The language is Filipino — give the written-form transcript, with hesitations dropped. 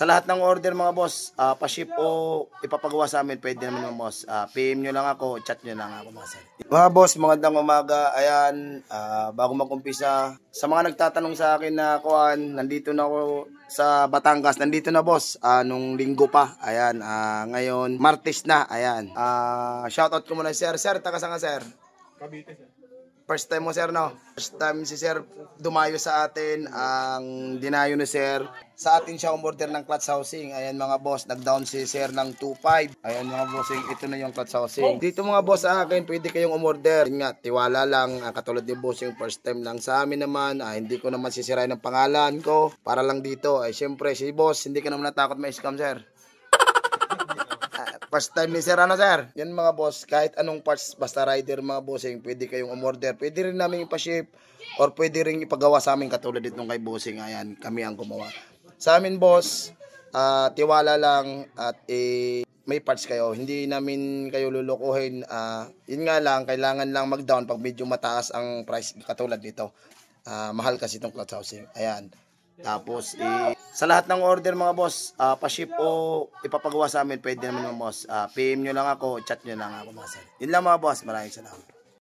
Sa lahat ng order mga boss, pa-ship o ipapagawa sa amin, pwede naman mga boss. PM nyo lang ako, chat nyo lang ako mga sir. Mga boss, magandang umaga. Ayan, bago mag-umpisa, sa mga nagtatanong sa akin na kuan, nandito na ako sa Batangas. Nandito na boss, nung linggo pa. Ayan, ngayon, Martes na. Ayan, shoutout ko muna sir. Sir, taga saan ka sir? Cavite sir. First time mo sir, no? First time si sir dumayo sa atin. Ang dinayo ni sir, sa atin siya umorder ng clutch housing. Ayan mga boss, nag-down si sir ng 2.5. Ayan mga bossing, ito na yung clutch housing. Dito mga boss sa akin, pwede kayong umorder. Yun nga, tiwala lang, katulad ni bossing, first time lang sa amin naman. Hindi ko naman sisirain ng pangalan ko. Para lang dito, ay syempre si boss, hindi ka naman natakot ma-scam sir. First time ni sir, ano sir? Yan mga boss, kahit anong parts, basta rider mga bossing, pwede kayong umorder. Pwede rin namin ipaship or pwede rin ipagawa sa amin katulad itong kay bossing. Ayan, kami ang gumawa. Sa amin boss, tiwala lang at may parts kayo. Hindi namin kayo lulukuhin. Yun nga lang, kailangan lang mag-down pag medyo mataas ang price katulad dito. Mahal kasi itong clutch housing. Ayan. Tapos, sa lahat ng order mga boss, pa-ship o ipapagawa sa amin, pwede naman mga boss. PM nyo lang ako, chat nyo lang ako mga sir. Yun lang mga boss, maraming salamat.